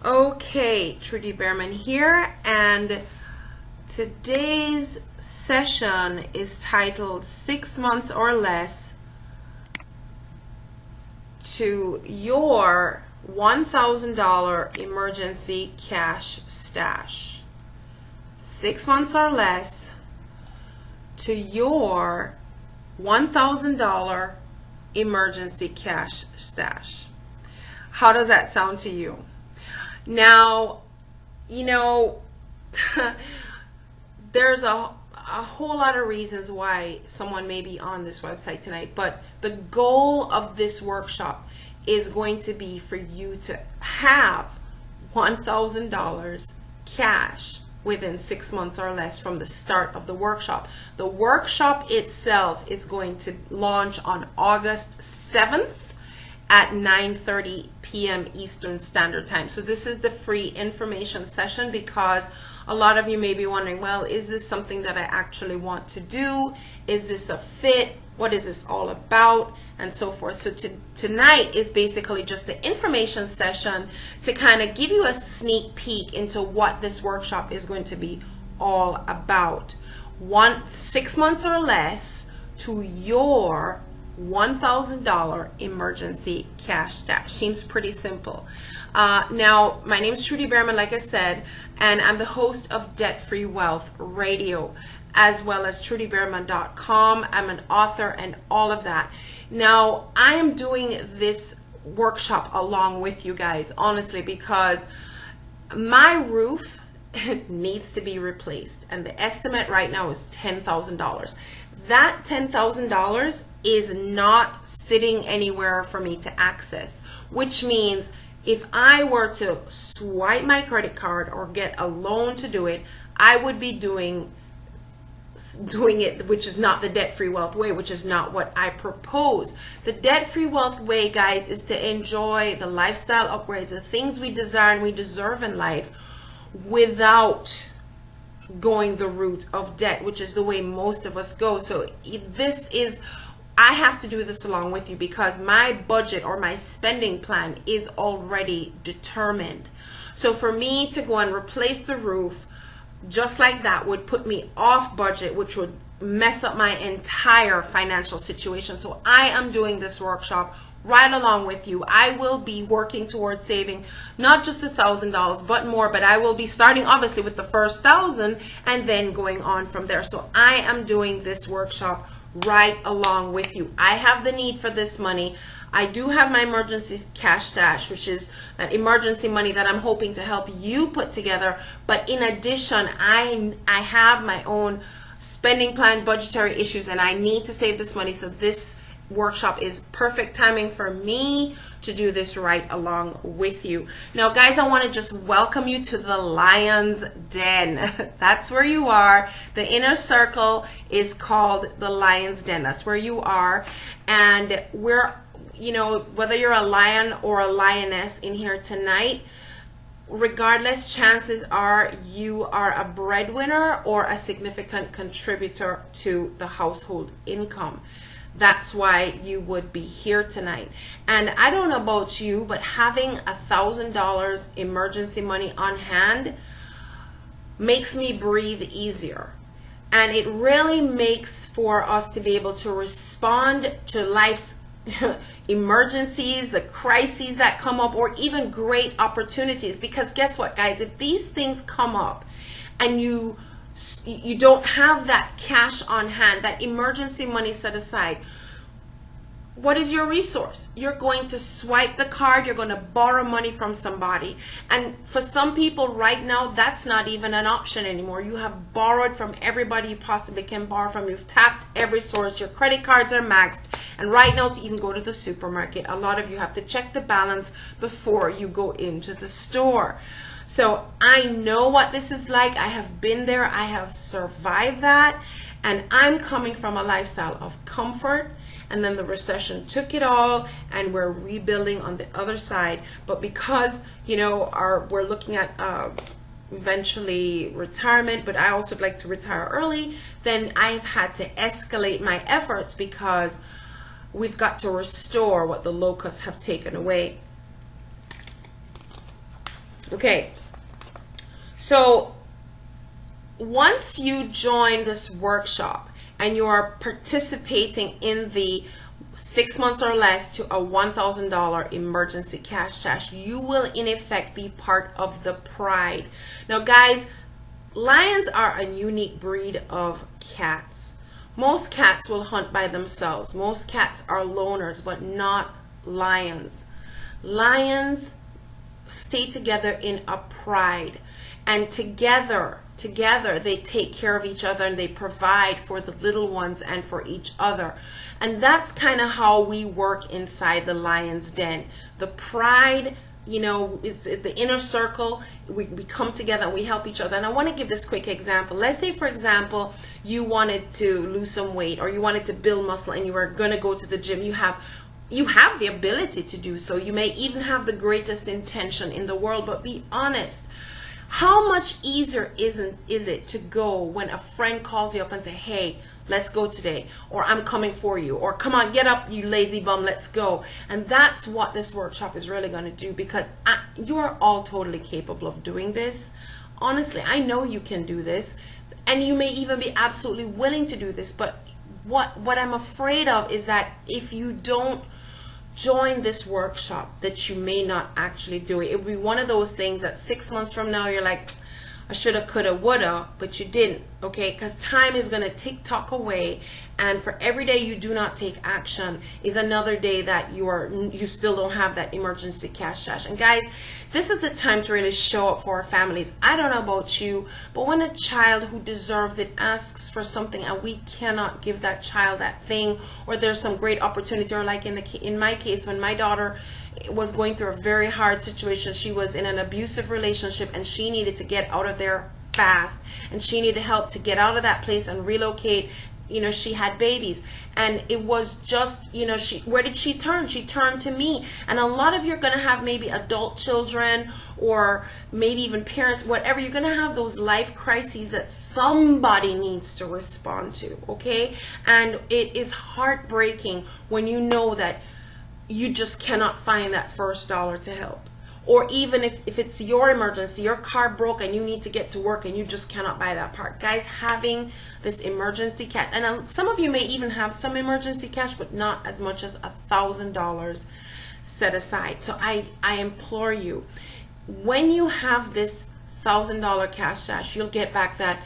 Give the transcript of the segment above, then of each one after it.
Okay, Trudy Beerman here, and today's session is titled 6 months or less to your $1,000 emergency cash stash. 6 months or less to your $1,000 emergency cash stash. How does that sound to you? Now, there's a whole lot of reasons why someone may be on this website tonight, but the goal of this workshop is going to be for you to have $1,000 cash within 6 months or less from the start of the workshop. The workshop itself is going to launch on August 7th at 9:30 p.m. Eastern Standard Time. So this is the free information session, because a lot of you may be wondering, well, is this something that I actually want to do? Is this a fit? What is this all about? And so forth. So tonight is basically just the information session to kind of give you a sneak peek into what this workshop is going to be all about. 6 months or less to your $1,000 emergency cash stash. Seems pretty simple. Now, my name is Trudy Beerman, like I said, and I'm the host of Debt Free Wealth Radio, as well as TrudyBeerman.com. I'm an author and all of that. Now, I am doing this workshop along with you guys, honestly, because my roof needs to be replaced, and the estimate right now is $10,000. That $10,000 is not sitting anywhere for me to access, which means if I were to swipe my credit card or get a loan to do it, I would be doing it, which is not the debt-free wealth way, which is not what I propose. The debt-free wealth way, guys, is to enjoy the lifestyle upgrades, the things we desire and we deserve in life, without going the route of debt, which is the way most of us go. So I have to do this along with you, because my budget or my spending plan is already determined. So for me to go and replace the roof just like that would put me off budget, which would mess up my entire financial situation. So I am doing this workshop right along with you. I will be working towards saving not just $1,000 but more, but I will be starting obviously with the first 1,000 and then going on from there. So I am doing this workshop right along with you. I have the need for this money. I do have my emergency cash stash, which is that emergency money that I'm hoping to help you put together. But in addition, I have my own spending plan, budgetary issues, and I need to save this money. So this workshop is perfect timing for me to do this right along with you. Now, guys, I want to just welcome you to the Lion's Den. That's where you are. The inner circle is called the Lion's Den. That's where you are. And we're, whether you're a lion or a lioness in here tonight, regardless, chances are you are a breadwinner or a significant contributor to the household income. That's why you would be here tonight. And I don't know about you, but having $1,000 emergency money on hand makes me breathe easier. And it really makes for us to be able to respond to life's emergencies, the crises that come up, or even great opportunities. Because guess what, guys? If these things come up and you don't have that cash on hand, that emergency money set aside, what is your resource? You're going to swipe the card, you're going to borrow money from somebody. And for some people right now, that's not even an option anymore. You have borrowed from everybody you possibly can borrow from. You've tapped every source. Your credit cards are maxed. And right now, to even go to the supermarket, a lot of you have to check the balance before you go into the store. So I know what this is like. I have been there. I have survived that. And I'm coming from a lifestyle of comfort. And then the recession took it all, and we're rebuilding on the other side. But because, we're looking at eventually retirement, but I also would like to retire early, then I've had to escalate my efforts, because we've got to restore what the locusts have taken away. Okay, so once you join this workshop and you are participating in the 6 months or less to a $1,000 emergency cash stash, you will in effect be part of the pride. Now guys, lions are a unique breed of cats. Most cats will hunt by themselves. Most cats are loners, but not lions. Lions stay together in a pride, and together they take care of each other and they provide for the little ones and for each other. And that's kind of how we work inside the lion's den. The pride, you know, it's the inner circle. We come together and we help each other. And I want to give this quick example. Let's say, for example, you wanted to lose some weight, or you wanted to build muscle, and you were going to go to the gym. You have the ability to do so. You may even have the greatest intention in the world, but be honest. How much easier is it to go when a friend calls you up and say, hey, let's go today, or I'm coming for you, or come on, get up, you lazy bum, let's go. And that's what this workshop is really going to do, because you are all totally capable of doing this. Honestly, I know you can do this, and you may even be absolutely willing to do this. But what I'm afraid of is that if you don't join this workshop, that you may not actually do it. It will be one of those things that 6 months from now you're like, I shoulda, coulda, woulda, but you didn't, okay? Because time is going to tick-tock away, and for every day you do not take action is another day that you still don't have that emergency cash stash. And guys, this is the time to really show up for our families. I don't know about you, but when a child who deserves it asks for something and we cannot give that child that thing, or there's some great opportunity, or like in my case, when my daughter was going through a very hard situation. She was in an abusive relationship and she needed to get out of there fast, and she needed help to get out of that place and relocate. You know, she had babies, and it was just, you know, where did she turn? She turned to me. And a lot of you are going to have maybe adult children, or maybe even parents, whatever. You're going to have those life crises that somebody needs to respond to, okay? And it is heartbreaking when you know that you just cannot find that first dollar to help. Or even if it's your emergency, your car broke and you need to get to work and you just cannot buy that part. Guys, having this emergency cash, and some of you may even have some emergency cash, but not as much as $1,000 set aside. So I implore you, when you have this $1,000 cash stash, you'll get back that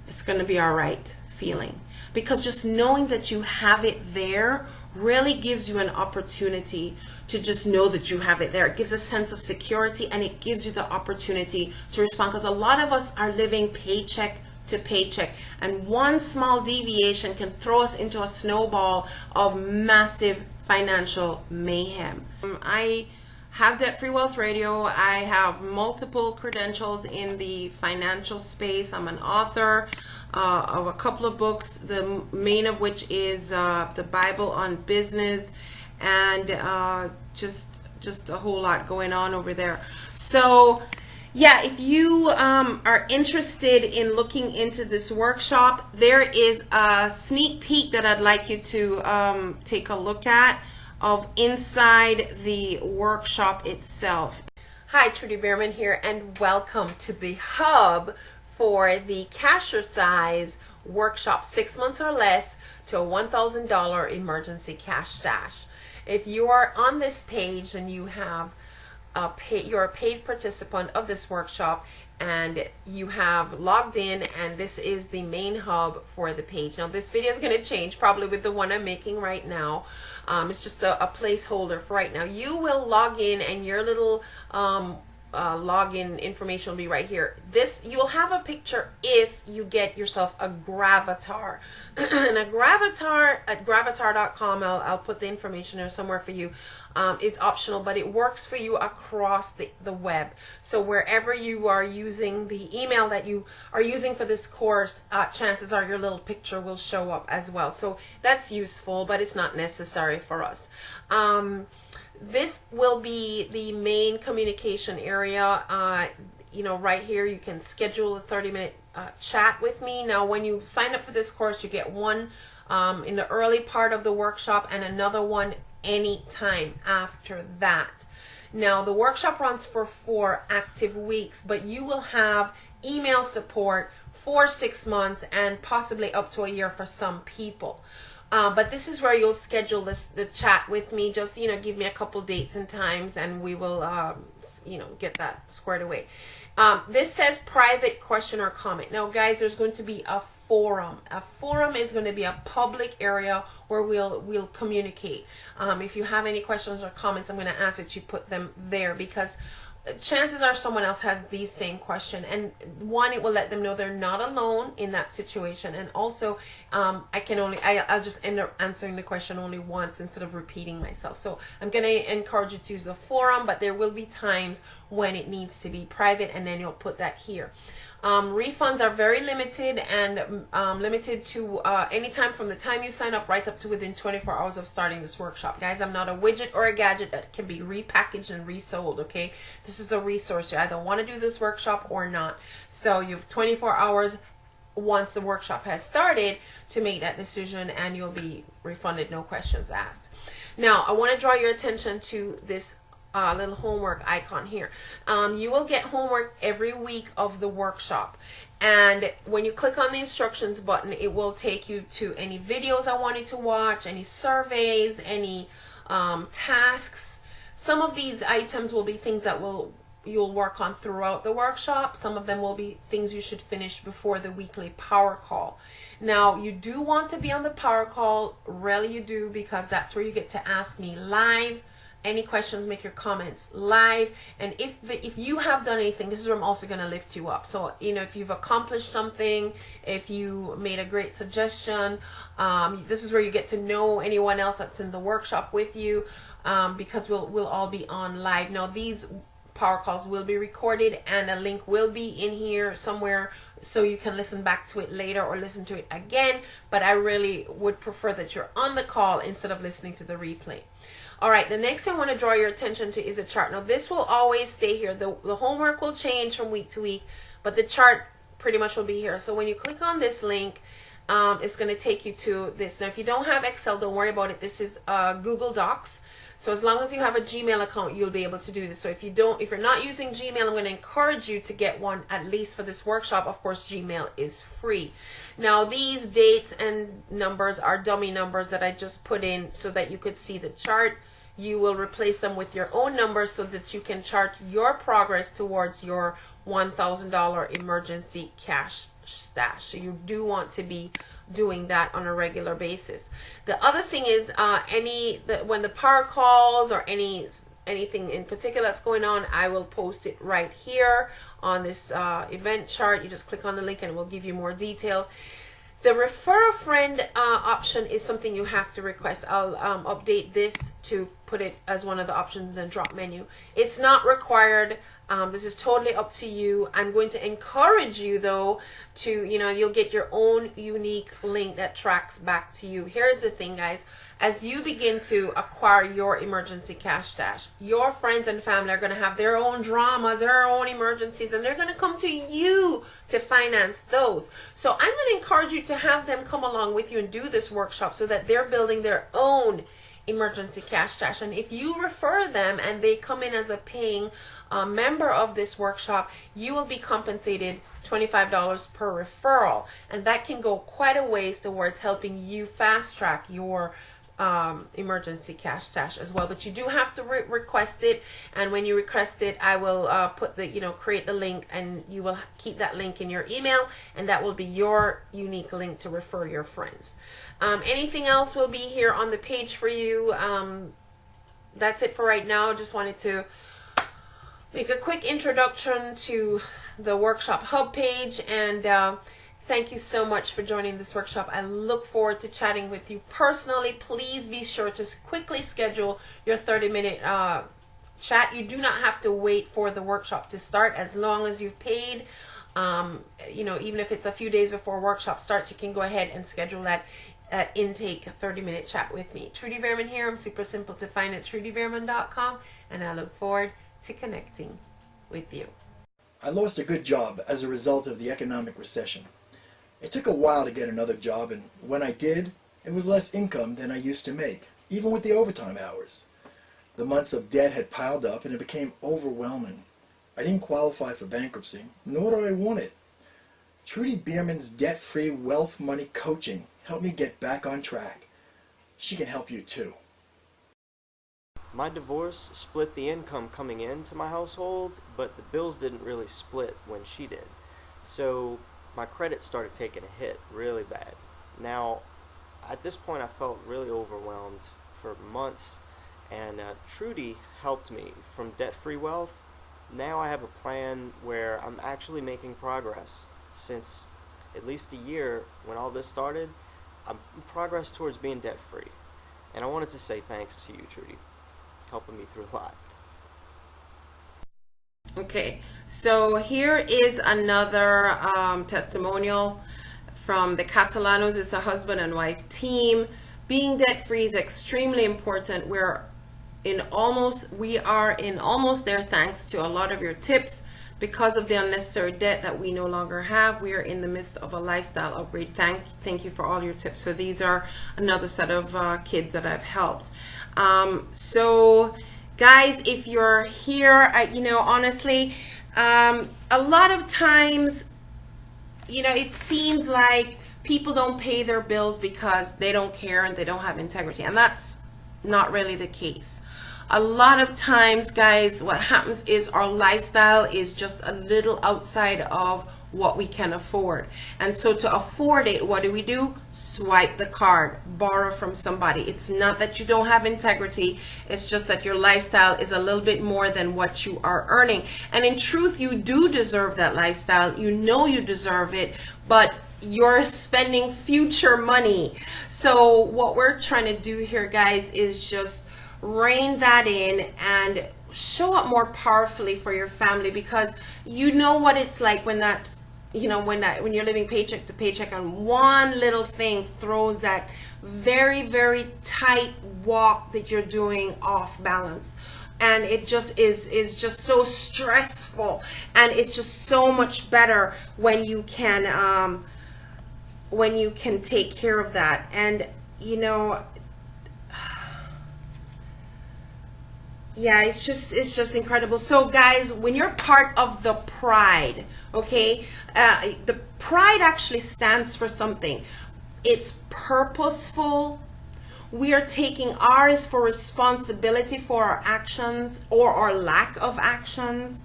it's going to be all right feeling. Because just knowing that you have it there really gives you an opportunity to just know that you have it there. It gives a sense of security, and it gives you the opportunity to respond, because a lot of us are living paycheck to paycheck, and one small deviation can throw us into a snowball of massive financial mayhem. I have Debt Free Wealth Radio. I have multiple credentials in the financial space. I'm an author of a couple of books, the main of which is the Bible on Business, and just a whole lot going on over there. So yeah, if you are interested in looking into this workshop, there is a sneak peek that I'd like you to take a look at of inside the workshop itself. Hi, Trudy Beerman here, and welcome to the hub for the Cashercise workshop, 6 months or less to a $1,000 emergency cash stash. If you are on this page and you have you're a paid participant of this workshop, and you have logged in, and this is the main hub for the page. Now this video is going to change probably with the one I'm making right now. It's just a placeholder for right now. You will log in, and your little login information will be right here. You'll have a picture if you get yourself a gravatar. And a gravatar at gravatar.com, I'll put the information there somewhere for you. It's optional, but it works for you across the web. So wherever you are using the email that you are using for this course, chances are your little picture will show up as well. So that's useful, but it's not necessary for us. This will be the main communication area. You know, right here you can schedule a 30-minute chat with me. Now when you sign up for this course, you get one in the early part of the workshop and another one any time after that. Now, the workshop runs for 4 active weeks, but you will have email support for 6 months and possibly up to a year for some people. But this is where you'll schedule the chat with me. Just, give me a couple dates and times, and we will, get that squared away. This says private question or comment. Now, guys, there's going to be a forum. A forum is going to be a public area where we'll communicate. If you have any questions or comments, I'm going to ask that you put them there, because chances are someone else has these same question, and one, it will let them know they're not alone in that situation, and also I'll just end up answering the question only once instead of repeating myself. So I'm going to encourage you to use a forum, but there will be times when it needs to be private, and then you'll put that here. Refunds are very limited, and limited to anytime from the time you sign up right up to within 24 hours of starting this workshop. Guys, I'm not a widget or a gadget that can be repackaged and resold, okay? This is a resource. You either want to do this workshop or not. So you have 24 hours once the workshop has started to make that decision, and you'll be refunded, no questions asked. Now, I want to draw your attention to this little homework icon here. You will get homework every week of the workshop, and when you click on the instructions button, it will take you to any videos I wanted to watch, any surveys, any tasks. Some of these items will be things that you'll work on throughout the workshop. Some of them will be things you should finish before the weekly power call. Now, you do want to be on the power call, really you do, because that's where you get to ask me live any questions, make your comments live, and if you have done anything, this is where I'm also going to lift you up. So, if you've accomplished something, if you made a great suggestion, this is where you get to know anyone else that's in the workshop with you, because we'll all be on live. Now, these power calls will be recorded, and a link will be in here somewhere so you can listen back to it later or listen to it again, but I really would prefer that you're on the call instead of listening to the replay. All right, the next thing I want to draw your attention to is a chart. Now, this will always stay here. The homework will change from week to week, but the chart pretty much will be here. So when you click on this link, it's going to take you to this. Now, if you don't have Excel, don't worry about it. This is Google Docs. So as long as you have a Gmail account, you'll be able to do this. So if you're not using Gmail, I'm going to encourage you to get one, at least for this workshop. Of course, Gmail is free. Now, these dates and numbers are dummy numbers that I just put in so that you could see the chart. You will replace them with your own numbers so that you can chart your progress towards your $1,000 emergency cash stash. So you do want to be doing that on a regular basis. The other thing is when the power calls or anything in particular that's going on, I will post it right here on this event chart. You just click on the link and it will give you more details. The refer a friend option is something you have to request. I'll update this to put it as one of the options in the drop menu. It's not required. This is totally up to you. I'm going to encourage you, though, to, you'll get your own unique link that tracks back to you. Here's the thing, guys. As you begin to acquire your emergency cash stash, your friends and family are going to have their own dramas, their own emergencies, and they're going to come to you to finance those. So I'm going to encourage you to have them come along with you and do this workshop so that they're building their own emergency cash stash. And if you refer them and they come in as a paying member of this workshop, you will be compensated $25 per referral, and that can go quite a ways towards helping you fast track your emergency cash stash as well. But you do have to request it, and when you request it, I will put the create the link, and you will keep that link in your email, and that will be your unique link to refer your friends. Anything else will be here on the page for you. That's it for right now. Just wanted to make a quick introduction to the workshop hub page, and thank you so much for joining this workshop. I look forward to chatting with you personally. Please be sure to quickly schedule your 30-minute chat. You do not have to wait for the workshop to start. As long as you've paid, even if it's a few days before workshop starts, you can go ahead and schedule that intake 30-minute chat with me. Trudy Beerman here. I'm super simple to find at trudybeerman.com, and I look forward to connecting with you. I lost a good job as a result of the economic recession. It took a while to get another job, and when I did, it was less income than I used to make. even with the overtime hours. The months of debt had piled up and it became overwhelming. I didn't qualify for bankruptcy, nor did I want it. Trudy Beerman's debt-free wealth money coaching helped me get back on track. She can help you too. My divorce split the income coming into my household, but the bills didn't really split when she did. So my credit started taking a hit really bad. Now, at this point I felt really overwhelmed for months, and Trudy helped me from debt-free wealth. Now I have a plan where I'm actually making progress. Since at least a year when all this started, I'm progress towards being debt-free. And I wanted to say thanks to you, Trudy, helping me through a lot. Okay, so here is another testimonial from the Catalanos. It's a husband and wife team. Being debt-free is extremely important. We are in almost there thanks to a lot of your tips. Because of the unnecessary debt that we no longer have, we are in the midst of a lifestyle upgrade. Thank you for all your tips. So these are another set of kids that I've helped. So guys, if you're here, honestly, a lot of times, it seems like people don't pay their bills because they don't care and they don't have integrity. And that's not really the case. A lot of times, guys, what happens is our lifestyle is just a little outside of what we can afford. And so to afford it, what do? Swipe the card, borrow from somebody. It's not that you don't have integrity. It's just that your lifestyle is a little bit more than what you are earning. And in truth, you do deserve that lifestyle. You know you deserve it, but you're spending future money. So what we're trying to do here, guys, is just rein that in and show up more powerfully for your family, because you know what it's like when when you're living paycheck to paycheck and one little thing throws that very, very tight walk that you're doing off balance. And it just is just so stressful, and it's just so much better when you can take care of that. And yeah, it's just incredible. So guys, when you're part of the pride, okay, the pride actually stands for something. It's purposeful. We are taking R is for responsibility for our actions or our lack of actions.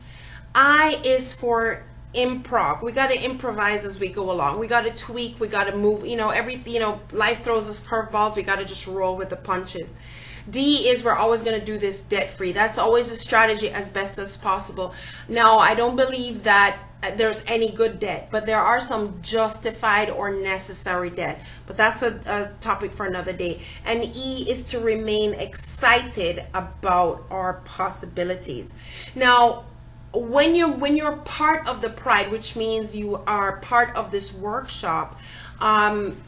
I is for improv. We got to improvise as we go along. We got to tweak. We got to move. Life throws us curveballs. We got to just roll with the punches. D is we're always going to do this debt free. That's always a strategy as best as possible. Now, I don't believe that there's any good debt, but there are some justified or necessary debt. But that's a topic for another day. And E is to remain excited about our possibilities. Now, when you're part of the pride, which means you are part of this workshop, you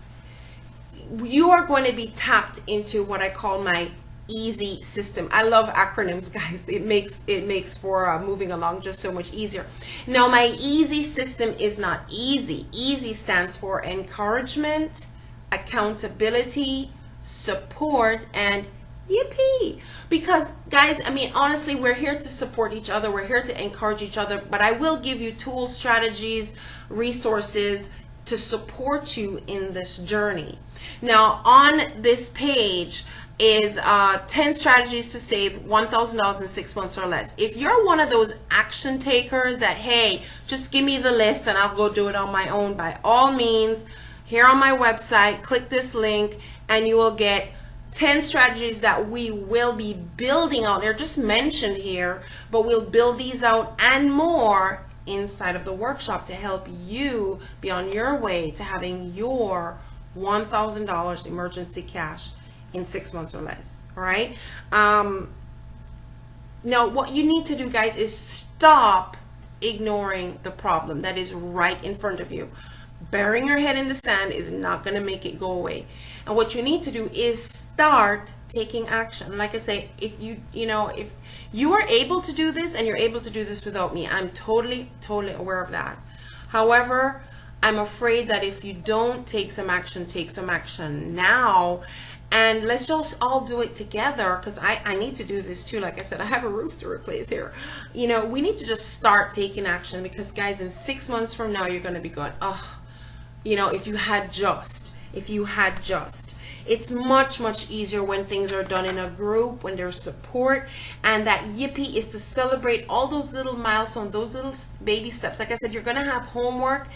are going to be tapped into what I call my easy system. I love acronyms, guys. It makes for moving along just so much easier. Now, my easy system is not easy. Easy stands for encouragement, accountability, support, and yippee. Because guys, honestly, we're here to support each other. We're here to encourage each other, but I will give you tools, strategies, resources to support you in this journey. Now, on this page is 10 strategies to save $1,000 in 6 months or less. If you're one of those action takers that, hey, just give me the list and I'll go do it on my own, by all means, here on my website, click this link and you will get 10 strategies that we will be building out. They're just mentioned here, but we'll build these out and more inside of the workshop to help you be on your way to having your $1,000 emergency cash in 6 months or less. All right. Now, what you need to do, guys, is stop ignoring the problem that is right in front of you. Burying your head in the sand is not going to make it go away. And what you need to do is start taking action. Like I say, if you are able to do this, and you're able to do this without me, I'm totally aware of that. However, I'm afraid that if you don't take some action now, and let's just all do it together, because I need to do this too. Like I said, I have a roof to replace here. You know, we need to just start taking action, because guys, in 6 months from now, you're going to be going, oh, you know, if you had just, it's much easier when things are done in a group, when there's support. And that yippee is to celebrate all those little milestones, those little baby steps. Like I said, you're going to have homework.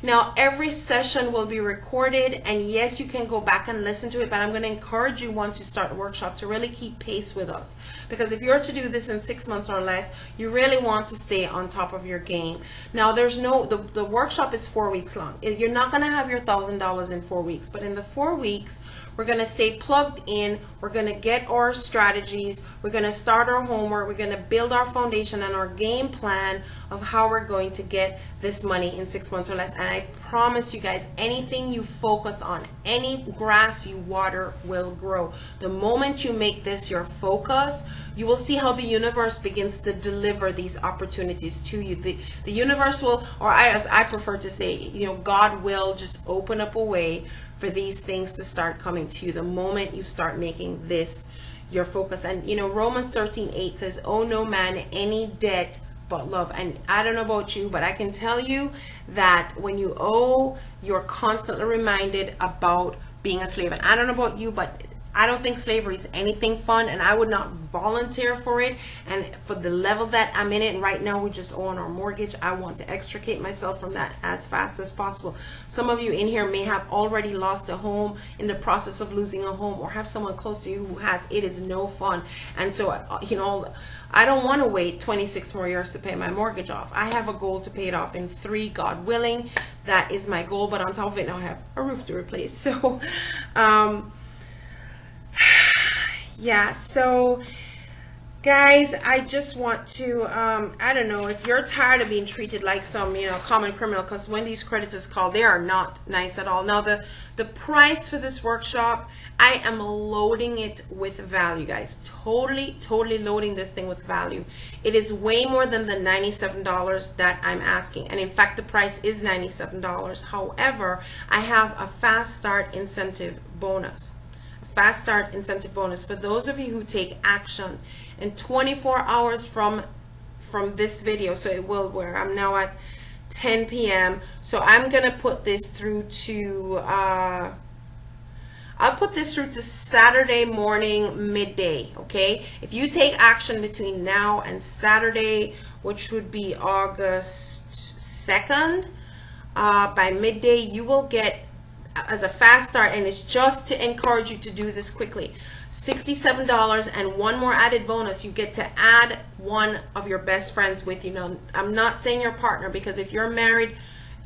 Now, every session will be recorded, and yes, you can go back and listen to it, but I'm going to encourage you, once you start the workshop, to really keep pace with us, because if you're to do this in 6 months or less, you really want to stay on top of your game. Now, there's no, the workshop is 4 weeks long. You're not going to have your $1,000 in 4 weeks, but in the 4 weeks, we're going to stay plugged in. We're going to get our strategies. We're going to start our homework. We're going to build our foundation and our game plan of how we're going to get this money in 6 months or less. And I promise you guys, anything you focus on, any grass you water will grow. The moment you make this your focus, you will see how the universe begins to deliver these opportunities to you. The universe will, or as I prefer to say, you know, God will just open up a way for these things to start coming to you the moment you start making this your focus. And you know, Romans 13:8 says, "Owe no man any debt but love." And I don't know about you, but I can tell you that when you owe, you're constantly reminded about being a slave. And I don't know about you, but I don't think slavery is anything fun, and I would not volunteer for it. And for the level that I'm in it, and right now we just own our mortgage, I want to extricate myself from that as fast as possible. Some of you in here may have already lost a home, in the process of losing a home, or have someone close to you who has. It is no fun. And so, you know, I don't want to wait 26 more years to pay my mortgage off. I have a goal to pay it off in 3, God willing. That is my goal. But on top of it, now I have a roof to replace. So, yeah, so guys, I just want to, I don't know, if you're tired of being treated like some, you know, common criminal, because when these creditors call, they are not nice at all. Now, the price for this workshop, I am loading it with value, guys. Totally loading this thing with value. It is way more than the $97 that I'm asking. And in fact, the price is $97. However, I have a fast start incentive bonus. Fast start incentive bonus for those of you who take action in 24 hours from this video. So it will, where I'm now at 10 p.m. So I'm gonna put this through to I'll put this through to Saturday morning midday. Okay, if you take action between now and Saturday, which would be August 2nd, by midday, you will get, as a fast start, and it's just to encourage you to do this quickly, $67, and one more added bonus. You get to add one of your best friends with you. Now, I'm not saying your partner, because if you're married,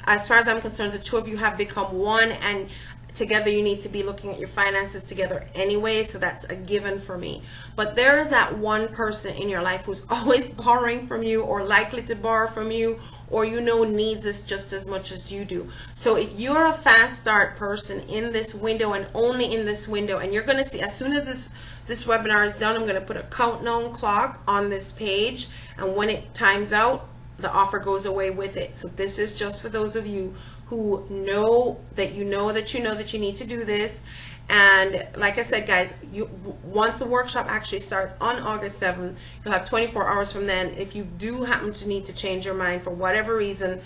as far as I'm concerned, the two of you have become one, and together you need to be looking at your finances together anyway, so that's a given for me. But there is that one person in your life who's always borrowing from you, or likely to borrow from you, or you know needs this just as much as you do. So if you're a fast start person in this window, and only in this window, and you're going to see, as soon as this webinar is done, I'm going to put a countdown clock on this page, and when it times out, the offer goes away with it. So this is just for those of you who know that you need to do this. And like I said, guys, once the workshop actually starts on August 7th, you'll have 24 hours from then. If you do happen to need to change your mind for whatever reason,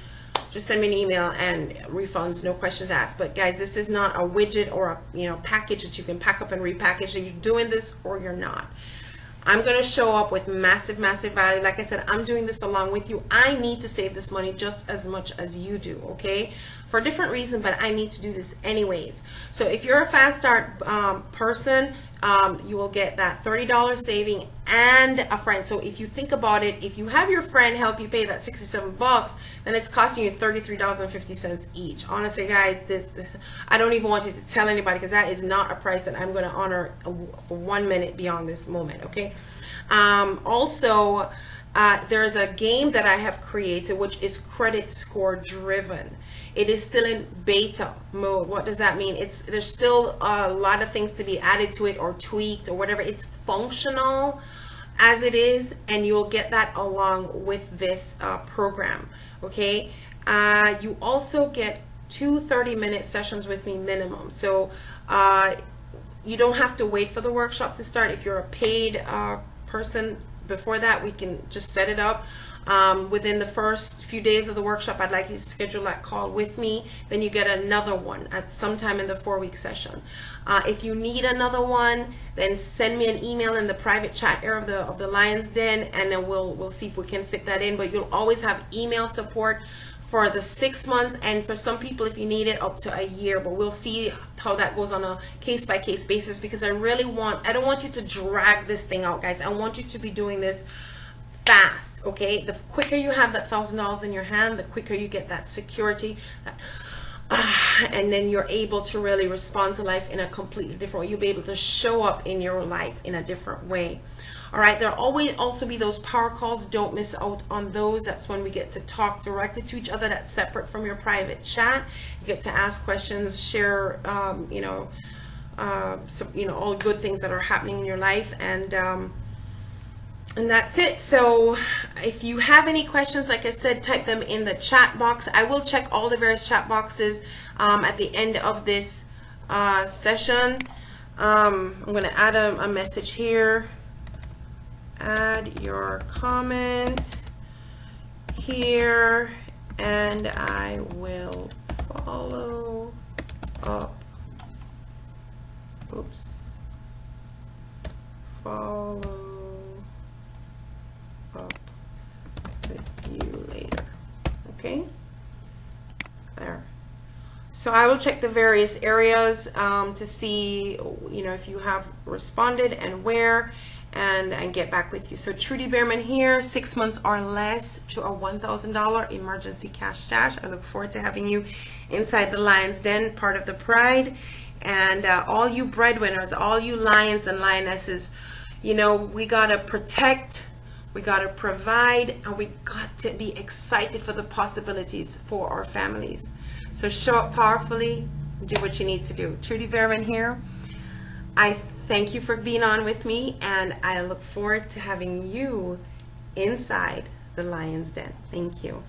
just send me an email, and refunds, no questions asked. But guys, this is not a widget or a package that you can pack up and repackage. So you're doing this or you're not. I'm going to show up with massive value. Like I said, I'm doing this along with you. I need to save this money just as much as you do, okay? For a different reason, but I need to do this anyways. So if you're a fast start person, you will get that $30 saving and a friend. So if you think about it, if you have your friend help you pay that $67, then it's costing you $33.50 each. Honestly, guys, I don't even want you to tell anybody, because that is not a price that I'm going to honor for 1 minute beyond this moment, okay? Also, there's a game that I have created, which is credit score driven. It is still in beta mode. What does that mean? There's still a lot of things to be added to it, or tweaked, or whatever. It's functional as it is, and you'll get that along with this program, okay? You also get 2 30-minute sessions with me minimum. So you don't have to wait for the workshop to start. If you're a paid person, before that, we can just set it up. Within the first few days of the workshop, I'd like you to schedule that call with me. Then you get another one at some time in the 4-week session. If you need another one, then send me an email in the private chat area of the Lion's Den, and then we'll see if we can fit that in. But you'll always have email support for the 6 months, and for some people, if you need it, up to a year. But we'll see how that goes on a case-by-case basis, because I don't want you to drag this thing out, guys. I want you to be doing this fast. Okay, the quicker you have that $1,000 in your hand, the quicker you get that security, and then you're able to really respond to life in a completely different way. You'll be able to show up in your life in a different way. All right, there'll always also be those power calls. Don't miss out on those. That's when we get to talk directly to each other. That's separate from your private chat. You get to ask questions, share all good things that are happening in your life, and that's it. So if you have any questions, like I said, type them in the chat box. I will check all the various chat boxes at the end of this session. I'm going to add a message here. Add your comment here, and I will follow up. Oops. Follow up with you later. Okay, there. So I will check the various areas to see, if you have responded and where, and get back with you. So Trudy Beerman here, 6 months or less to a $1,000 emergency cash stash. I look forward to having you inside the Lion's Den, part of the Pride. And all you breadwinners, all you lions and lionesses, we gotta protect, we gotta provide, and we got to be excited for the possibilities for our families. So show up powerfully, do what you need to do. Trudy Beerman here. I thank you for being on with me, and I look forward to having you inside the Lion's Den. Thank you.